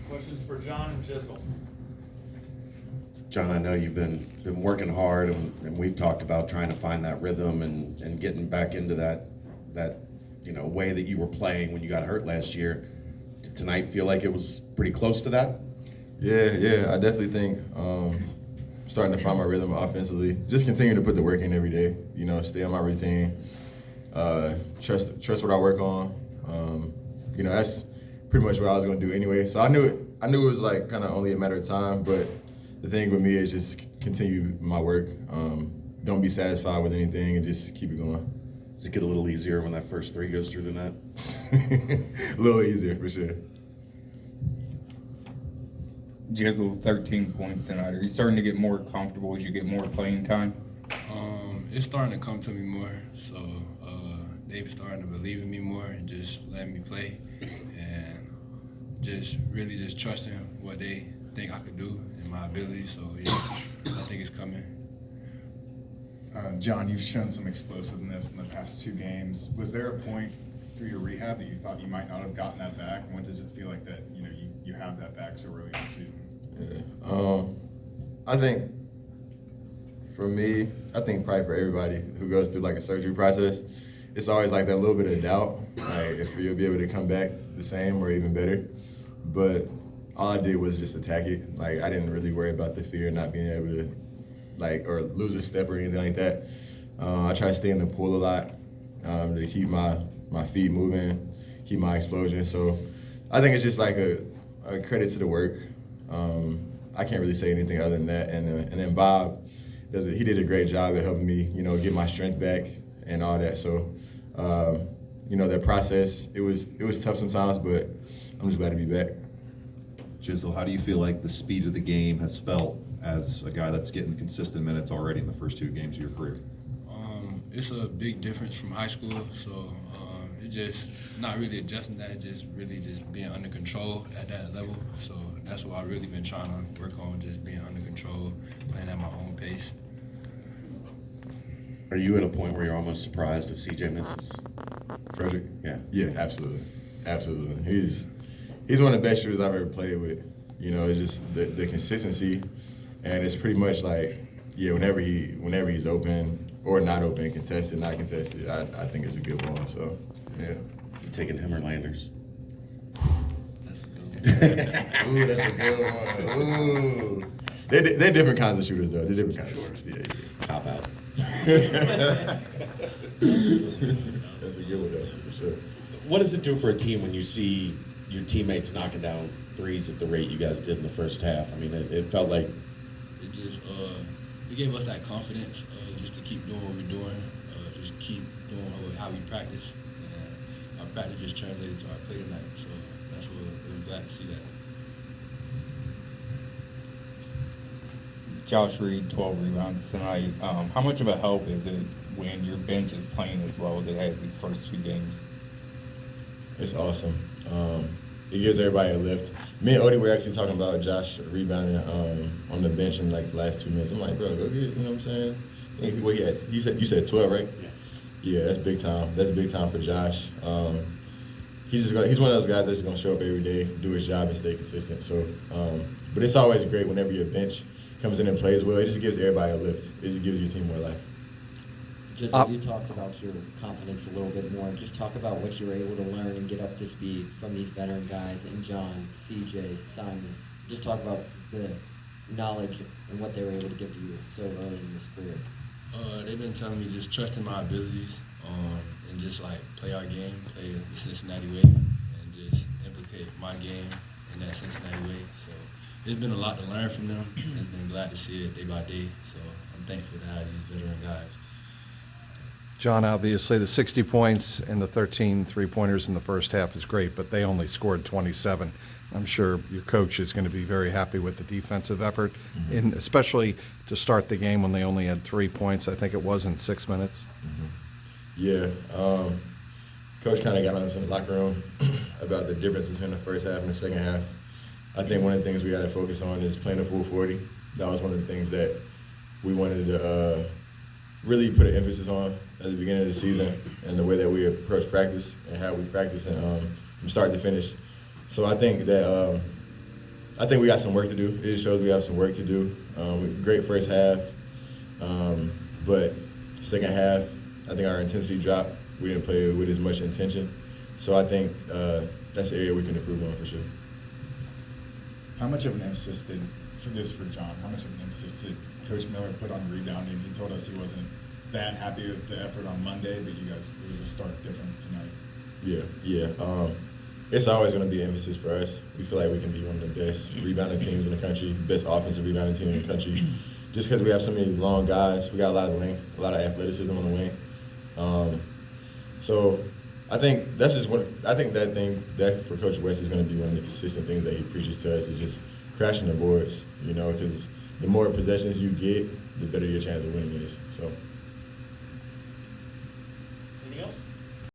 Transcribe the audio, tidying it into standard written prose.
Questions for John and Jizzle. John, I know you've been working hard, and we've talked about trying to find that rhythm and getting back into that way that you were playing when you got hurt last year. Did tonight feel like it was pretty close to that? Yeah, I definitely think starting to find my rhythm offensively. Just continue to put the work in every day. Stay on my routine. Trust what I work on. That's pretty much what I was going to do anyway. So I knew it was like kind of only a matter of time. But the thing with me is just continue my work. Don't be satisfied with anything and just keep it going. Does it get a little easier when that first three goes through the net? A little easier for sure. Jizzle, 13 points tonight. Are you starting to get more comfortable as you get more playing time? It's starting to come to me more, so they've starting to believe in me more and just letting me play, and just really just trusting what they think I could do and my ability. So yeah, I think it's coming. John, you've shown some explosiveness in the past 2 games. Was there a point through your rehab that you thought you might not have gotten that back? And when does it feel like that you have that back so early in the season? Yeah. I think for me, probably for everybody who goes through like a surgery process, it's always like that little bit of doubt, like if you'll be able to come back the same or even better. But all I did was just attack it. Like I didn't really worry about the fear of not being able to or lose a step or anything like that. I try to stay in the pool a lot to keep my feet moving, keep my explosion. So I think it's just like a credit to the work. I can't really say anything other than that. And then Bob he did a great job at helping me, get my strength back and all that. So, that process, it was tough sometimes, but I'm just glad to be back. Jizzle, how do you feel like the speed of the game has felt as a guy that's getting consistent minutes already in the first 2 games of your career? It's a big difference from high school, so it's just not really adjusting that, just really just being under control at that level. So that's what I've really been trying to work on, just being under control, playing at my own pace. Are you at a point where you're almost surprised if CJ misses? Frederick? Yeah. Yeah, absolutely. He's one of the best shooters I've ever played with. It's just the consistency, and it's pretty much like, whenever he's open or not open, contested, not contested, I think it's a good one. So, yeah. You taking him or Landers? Ooh, that's a good one. Ooh. They're different kinds of shooters, though. They're different kinds of shooters. Yeah. Cop out. That's a good one, though, for sure. What does it do for a team when you see your teammates knocking down threes at the rate you guys did in the first half? I mean, it felt like It just it gave us that confidence just to keep doing what we're doing, just keep doing how we practice, and our practice just translated to our play tonight. So that's what we're glad to see that. Josh Reed, 12 rebounds tonight. How much of a help is it when your bench is playing as well as it has these first 2 games? It's awesome. It gives everybody a lift. Me and Odie were actually talking about Josh rebounding on the bench in like the last 2 minutes. I'm like, bro, go get it. You know what I'm saying? What he had? You said 12, right? Yeah. Yeah, that's big time. That's big time for Josh. He's one of those guys that's gonna show up every day, do his job, and stay consistent. So, but it's always great whenever your bench comes in and plays well. It just gives everybody a lift. It just gives your team more life. Just you talked about your confidence a little bit more. Just talk about what you were able to learn and get up to speed from these veteran guys and John, CJ, Simons. Just talk about the knowledge and what they were able to give to you so early in this career. They've been telling me just trusting my abilities and just like play our game, play the Cincinnati way, and just implicate my game in that Cincinnati way. So it's been a lot to learn from them, and been glad to see it day by day. So I'm thankful to have these veteran guys. John, obviously the 60 points and the 13 three-pointers in the first half is great, but they only scored 27. I'm sure your coach is going to be very happy with the defensive effort, and especially to start the game when they only had 3 points, I think it was, in 6 minutes. Yeah. Coach kind of got us in the locker room about the difference between the first half and the second half. I think one of the things we got to focus on is playing a full 40. That was one of the things that we wanted to really put an emphasis on at the beginning of the season, and the way that we approach practice and how we practice and from start to finish. So I think that I think we got some work to do. It just shows we have some work to do. Great first half, but second half, I think our intensity dropped. We didn't play with as much intention. So I think that's the area we can improve on for sure. How much of an emphasis did, for John, how much of an emphasis did Coach Miller put on rebounding? He told us he wasn't that happy with the effort on Monday, but you guys, it was a stark difference tonight. Yeah. It's always going to be an emphasis for us. We feel like we can be one of the best rebounding teams in the country, best offensive rebounding team in the country. Just because we have so many long guys, we got a lot of length, a lot of athleticism on the wing. So I think that's just I think that for Coach West is going to be one of the consistent things that he preaches to us is just crashing the boards, because the more possessions you get, the better your chance of winning is. So.